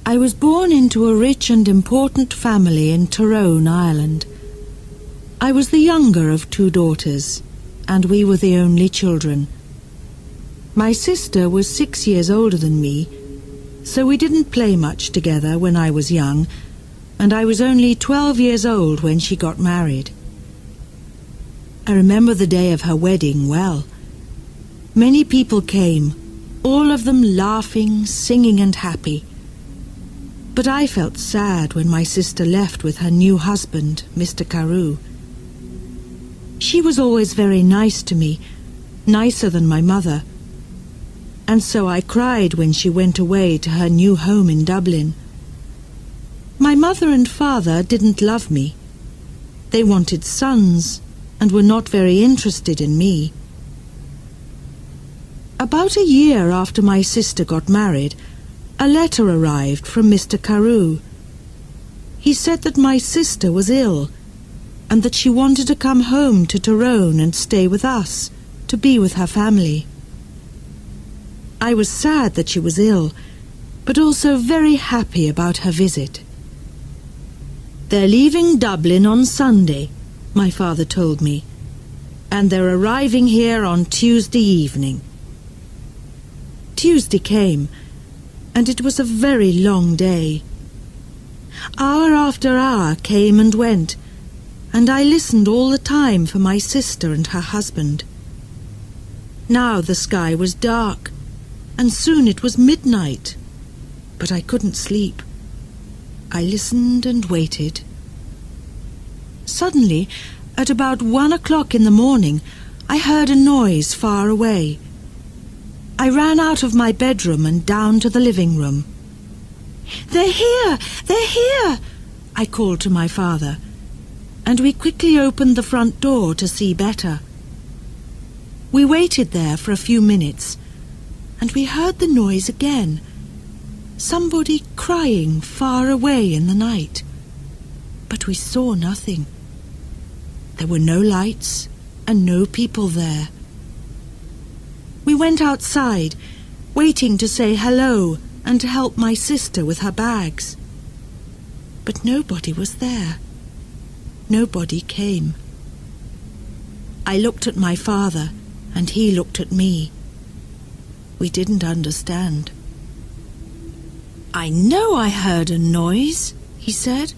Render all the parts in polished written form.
I was born into a rich and important family in Tyrone, Ireland. I was the younger of 2 daughters, and we were the only children. My sister was 6 years older than me, so we didn't play much together when I was young, and I was only 12 years old when she got married. I remember the day of her wedding well. Many people came, all of them laughing, singing and happy. But I felt sad when my sister left with her new husband, Mr. Carew. She was always very nice to me, nicer than my mother, and so I cried when she went away to her new home in Dublin. My mother and father didn't love me. They wanted sons and were not very interested in me. About a year after my sister got married, a letter arrived from Mr. Carew. He said that my sister was ill and that she wanted to come home to Tyrone and stay with us, to be with her family. I was sad that she was ill, but also very happy about her visit. "They're leaving Dublin on Sunday," my father told me, "and they're arriving here on Tuesday evening." Tuesday came, and it was a very long day. Hour after hour came and went, and I listened all the time for my sister and her husband. Now the sky was dark, and soon it was midnight, but I couldn't sleep. I listened and waited. Suddenly, at about 1 o'clock in the morning, I heard a noise far away. I ran out of my bedroom and down to the living room. "They're here! They're here!" I called to my father, and we quickly opened the front door to see better. We waited there for a few minutes, and we heard the noise again. Somebody crying far away in the night. But we saw nothing. There were no lights and no people there. We went outside, waiting to say hello and to help my sister with her bags. But nobody was there. Nobody came. I looked at my father, and he looked at me. We didn't understand. "I know I heard a noise," he said.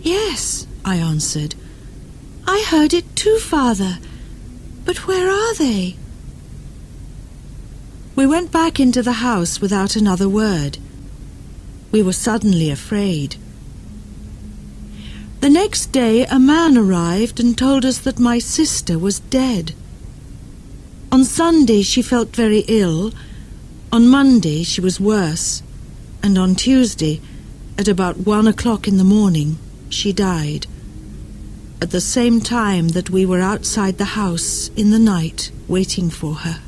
"Yes," I answered. "I heard it too, Father. But where are they?" We went back into the house without another word. We were suddenly afraid. The next day a man arrived and told us that my sister was dead. On Sunday she felt very ill, on Monday she was worse, and on Tuesday, at about 1 o'clock in the morning, she died, at the same time that we were outside the house in the night waiting for her.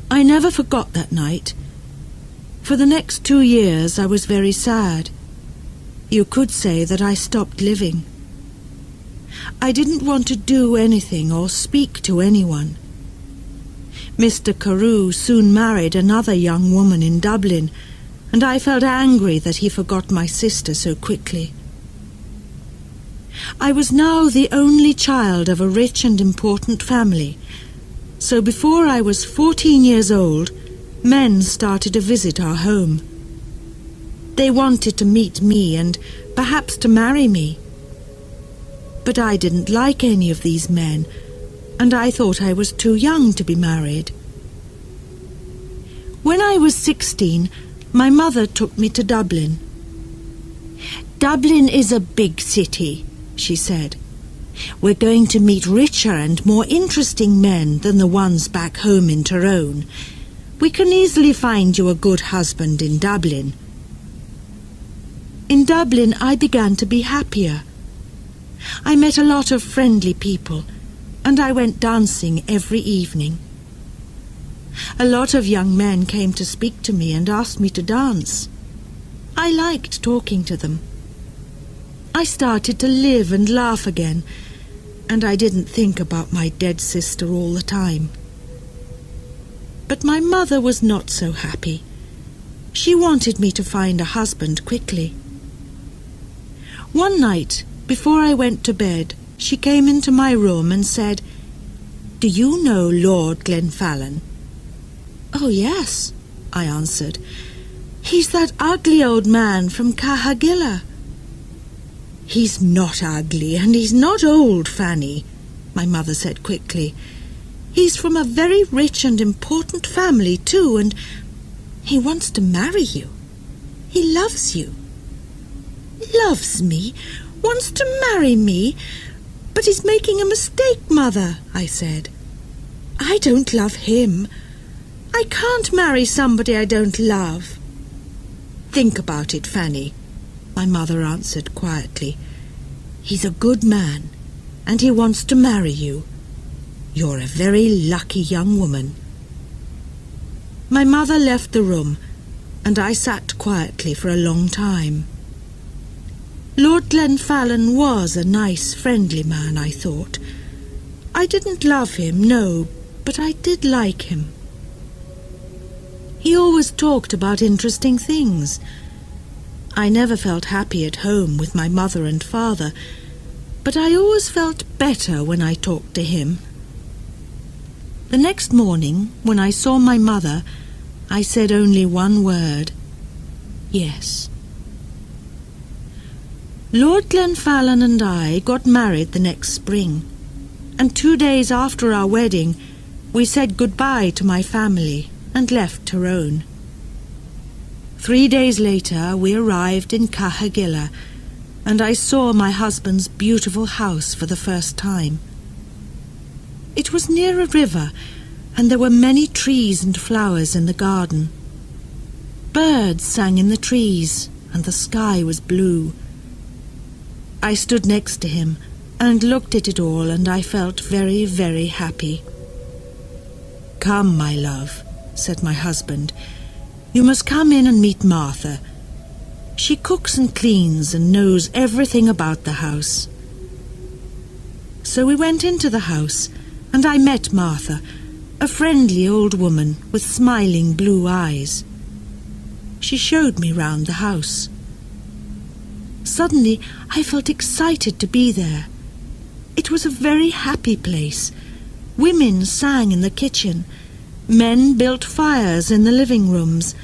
I never forgot that night. For the next 2 years I was very sad. You could say that I stopped living. I didn't want to do anything or speak to anyone. Mr. Carew soon married another young woman in Dublin, and I felt angry that he forgot my sister so quickly. I was now the only child of a rich and important family, so before I was 14 years old, men started to visit our home. They wanted to meet me and perhaps to marry me. But I didn't like any of these men, and I thought I was too young to be married. When I was 16, my mother took me to Dublin. "Dublin is a big city," she said. "We're going to meet richer and more interesting men than the ones back home in Tyrone. We can easily find you a good husband in Dublin." In Dublin I began to be happier. I met a lot of friendly people, and I went dancing every evening. A lot of young men came to speak to me and asked me to dance. I liked talking to them. I started to live and laugh again, and I didn't think about my dead sister all the time. But my mother was not so happy. She wanted me to find a husband quickly. One night, before I went to bed, she came into my room and said, "Do you know Lord Glenfallen?" "Oh, yes," I answered. "He's that ugly old man from Cahagilla." "He's not ugly, and he's not old, Fanny," my mother said quickly. "He's from a very rich and important family, too, and he wants to marry you. He loves you." "Loves me? Wants to marry me? But he's making a mistake, Mother," I said. "I don't love him. I can't marry somebody I don't love." "Think about it, Fanny," my mother answered quietly. "He's a good man, and he wants to marry you. You're a very lucky young woman." My mother left the room, and I sat quietly for a long time. Lord Glenfallen was a nice, friendly man, I thought. I didn't love him, no, but I did like him. He always talked about interesting things. I never felt happy at home with my mother and father, but I always felt better when I talked to him. The next morning, when I saw my mother, I said only one word: yes. Lord Glenfallen and I got married the next spring, and 2 days after our wedding, we said goodbye to my family and left Tyrone. 3 days later, we arrived in Cahagilla, and I saw my husband's beautiful house for the first time. It was near a river, and there were many trees and flowers in the garden. Birds sang in the trees, and the sky was blue. I stood next to him and looked at it all, and I felt very, very happy. "Come, my love," said my husband. "You must come in and meet Martha. She cooks and cleans and knows everything about the house." So we went into the house, and I met Martha, a friendly old woman with smiling blue eyes. She showed me round the house. Suddenly, I felt excited to be there. It was a very happy place. Women sang in the kitchen, men built fires in the living rooms,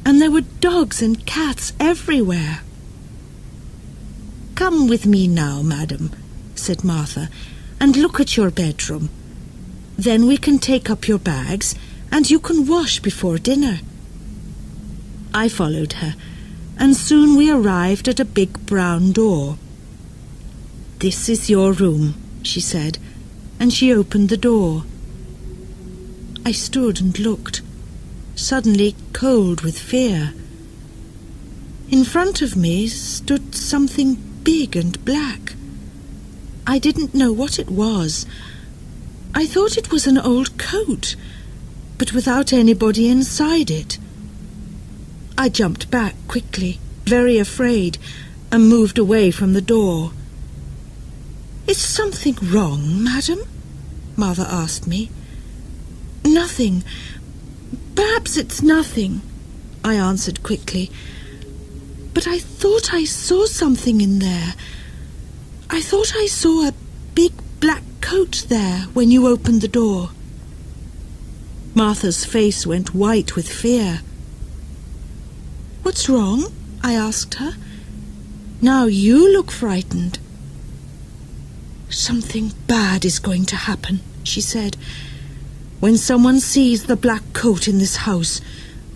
and there were dogs and cats everywhere. "Come with me now, madam," said Martha, "and look at your bedroom. Then we can take up your bags, and you can wash before dinner." I followed her, and soon we arrived at a big brown door. "This is your room," she said, and she opened the door. I stood and looked, suddenly cold with fear. In front of me stood something big and black. I didn't know what it was. I thought it was an old coat, but without anybody inside it. I jumped back quickly, very afraid, and moved away from the door. "Is something wrong, madam?" Mother asked me. "Nothing. Perhaps it's nothing," I answered quickly. "But I thought I saw something in there. I thought I saw a big black coat there when you opened the door." Martha's face went white with fear. "What's wrong?" I asked her. "Now you look frightened." "Something bad is going to happen," she said. "When someone sees the black coat in this house,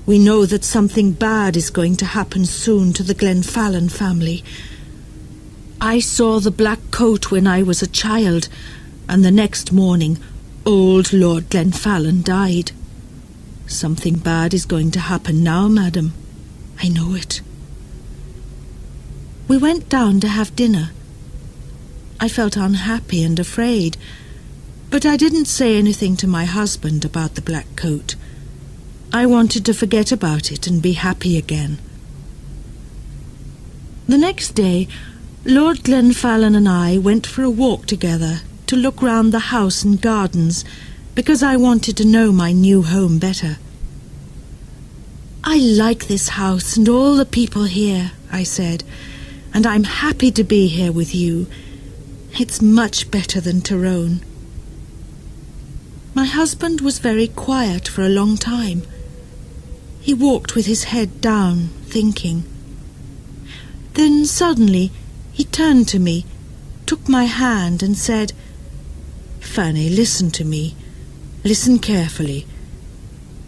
we know that something bad is going to happen soon to the Glenfallen family. I saw the black coat when I was a child, and the next morning old Lord Glenfallen died. Something bad is going to happen now, madam. I know it." We went down to have dinner. I felt unhappy and afraid, but I didn't say anything to my husband about the black coat. I wanted to forget about it and be happy again. The next day, Lord Glenfallen and I went for a walk together to look round the house and gardens, because I wanted to know my new home better. I like this house and all the people here, I said, and I'm happy to be here with you. It's much better than Tyrone. My husband was very quiet for a long time. He walked with his head down, thinking. Then suddenly he turned to me, took my hand and said, "Fanny, listen to me. Listen carefully.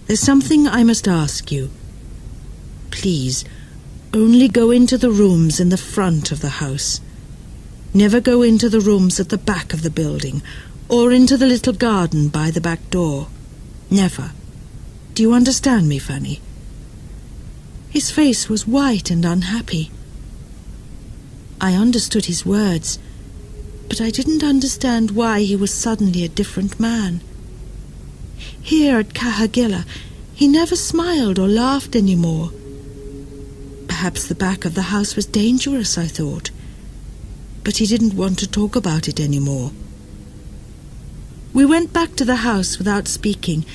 There's something I must ask you. Please, only go into the rooms in the front of the house. Never go into the rooms at the back of the building, or into the little garden by the back door. Never. Do you understand me, Fanny?" His face was white and unhappy. I understood his words, but I didn't understand why he was suddenly a different man. Here at Cahagilla, he never smiled or laughed any more. Perhaps the back of the house was dangerous, I thought, but he didn't want to talk about it any more. We went back to the house without speaking,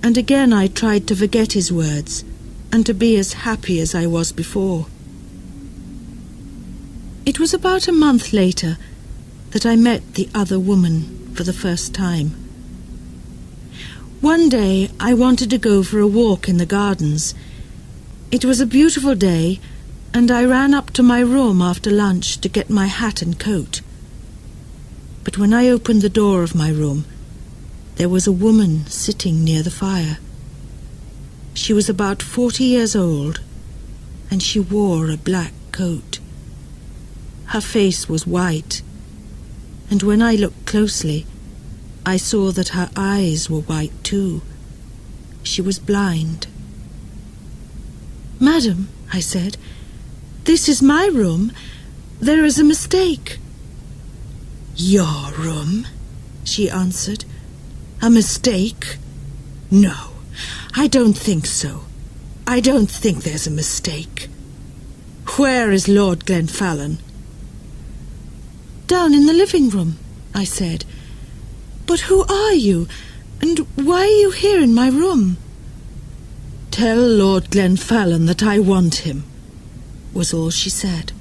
and again I tried to forget his words and to be as happy as I was before. It was about a month later that I met the other woman for the first time. One day I wanted to go for a walk in the gardens. It was a beautiful day, and I ran up to my room after lunch to get my hat and coat. But when I opened the door of my room, there was a woman sitting near the fire. She was about 40 years old, and she wore a black coat. Her face was white, and when I looked closely, I saw that her eyes were white too. She was blind. "Madam," I said, "this is my room. There is a mistake." "Your room?" she answered. "A mistake? No, I don't think so. I don't think there's a mistake. Where is Lord Glenfallen?" "Down in the living room," I said. "But who are you, and why are you here in my room?" "Tell Lord Glenfallen that I want him," was all she said.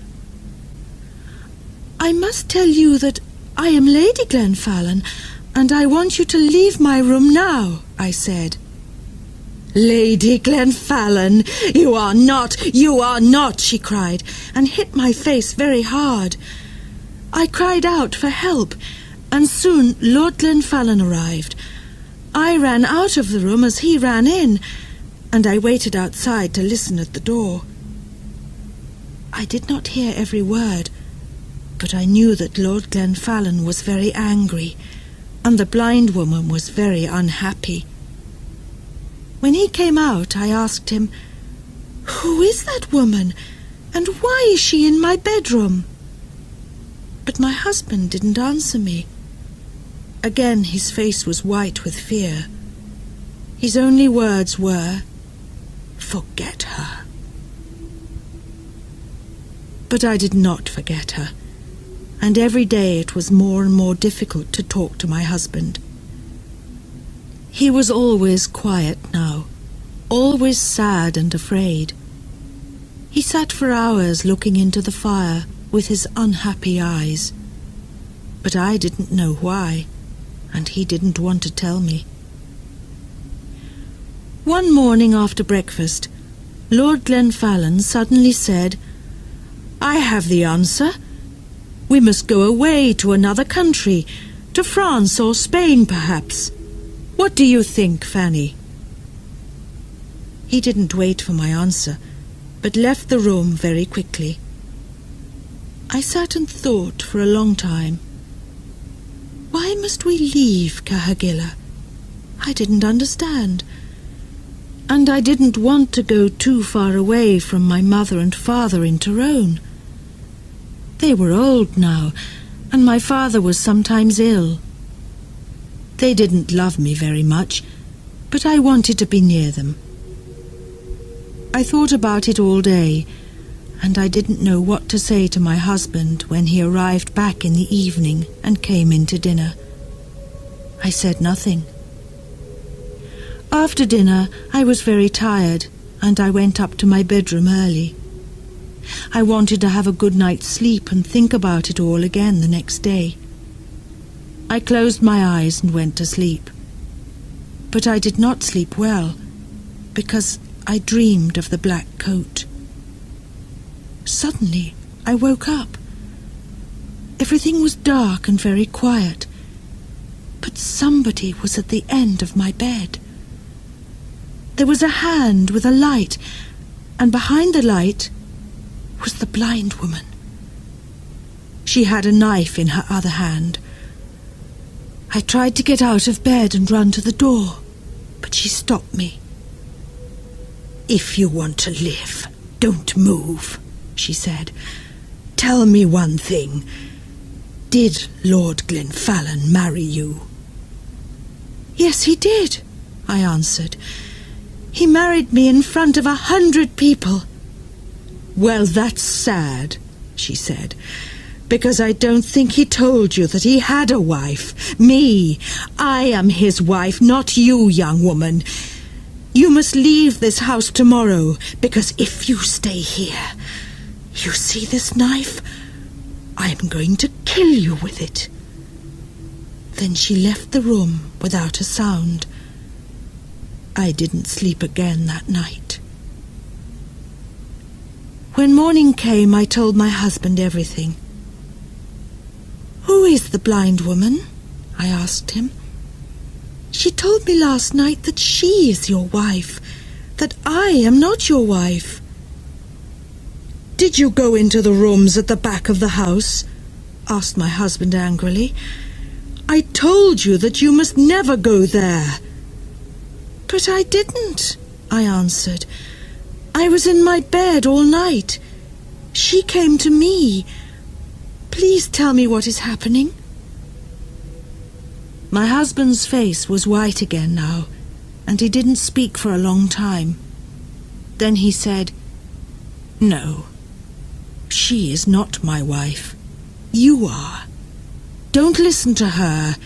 "I must tell you that I am Lady Glenfallen, and I want you to leave my room now," I said. "Lady Glenfallen, you are not, she cried, and hit my face very hard. I cried out for help, and soon Lord Glenfallen arrived. I ran out of the room as he ran in, and I waited outside to listen at the door. I did not hear every word, but I knew that Lord Glenfallen was very angry, and the blind woman was very unhappy. When he came out, I asked him, "Who is that woman, and why is she in my bedroom?" But my husband didn't answer me. Again his face was white with fear. His only words were, "Forget her." But I did not forget her, and every day it was more and more difficult to talk to my husband. He was always quiet now, always sad and afraid. He sat for hours looking into the fire with his unhappy eyes, but I didn't know why, and he didn't want to tell me. One morning after breakfast, Lord Glenfallen suddenly said, "I have the answer. We must go away to another country, to France or Spain perhaps. What do you think, Fanny?" He didn't wait for my answer, but left the room very quickly. I sat and thought for a long time. Why must we leave Cahagilla? I didn't understand. And I didn't want to go too far away from my mother and father in Tyrone. They were old now, and my father was sometimes ill. They didn't love me very much, but I wanted to be near them. I thought about it all day, and I didn't know what to say to my husband when he arrived back in the evening and came in to dinner. I said nothing. After dinner, I was very tired, and I went up to my bedroom early. I wanted to have a good night's sleep and think about it all again the next day. I closed my eyes and went to sleep. But I did not sleep well, because I dreamed of the black coat. Suddenly, I woke up. Everything was dark and very quiet, but somebody was at the end of my bed. There was a hand with a light, and behind the light was the blind woman. She had a knife in her other hand. I tried to get out of bed and run to the door, but she stopped me. "If you want to live, don't move," she said. "Tell me one thing. Did Lord Glenfallen marry you?" "Yes, he did," I answered. "He married me in front of 100 people." "Well, that's sad," she said, "because I don't think he told you that he had a wife. Me, I am his wife, not you, young woman. You must leave this house tomorrow, because if you stay here, you see this knife? I am going to kill you with it." Then she left the room without a sound. I didn't sleep again that night. When morning came, I told my husband everything. "Who is the blind woman?" I asked him. "She told me last night that she is your wife, that I am not your wife." "Did you go into the rooms at the back of the house?" asked my husband angrily. "I told you that you must never go there." "But I didn't," I answered. "I was in my bed all night. She came to me. Please tell me what is happening." My husband's face was white again now, and he didn't speak for a long time. Then he said, "No, she is not my wife. You are. Don't listen to her.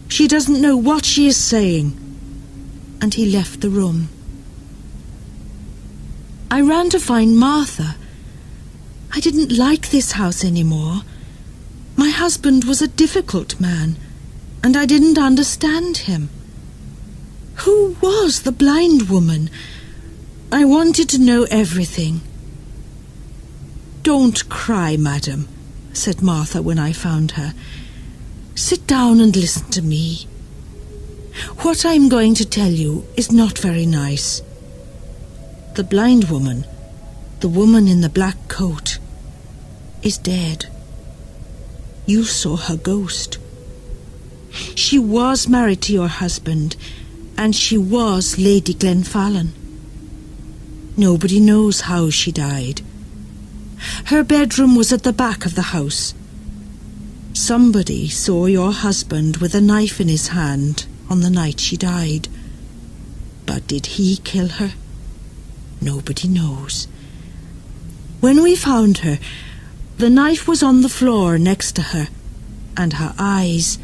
She doesn't know what she is saying." And he left the room. I ran to find Martha. I didn't like this house anymore. My husband was a difficult man, and I didn't understand him. Who was the blind woman? I wanted to know everything. "Don't cry, madam," said Martha when I found her. "Sit down and listen to me. What I'm going to tell you is not very nice. The blind woman, the woman in the black coat, is dead. You saw her ghost. She was married to your husband, and she was Lady Glenfallen. Nobody knows how she died. Her bedroom was at the back of the house. Somebody saw your husband with a knife in his hand on the night she died. But did he kill her? Nobody knows. When we found her, the knife was on the floor next to her, and her eyes...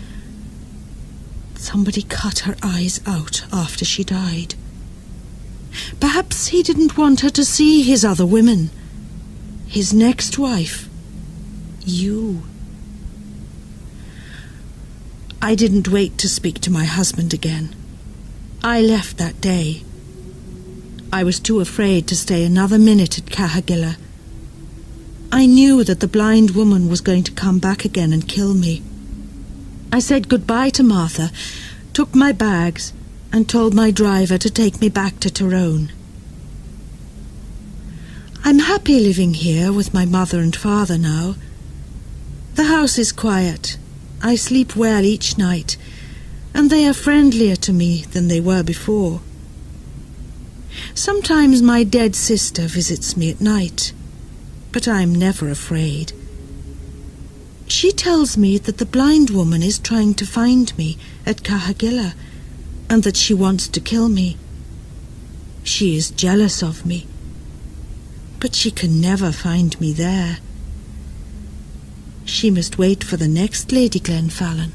Somebody cut her eyes out after she died. Perhaps he didn't want her to see his other women. His next wife. You. I didn't wait to speak to my husband again. I left that day. I was too afraid to stay another minute at Cahagilla. I knew that the blind woman was going to come back again and kill me. I said goodbye to Martha, took my bags, and told my driver to take me back to Tyrone. I'm happy living here with my mother and father now. The house is quiet. I sleep well each night, and they are friendlier to me than they were before. Sometimes my dead sister visits me at night, but I'm never afraid. She tells me that the blind woman is trying to find me at Cahagilla, and that she wants to kill me. She is jealous of me, but she can never find me there. She must wait for the next Lady Glenfallen.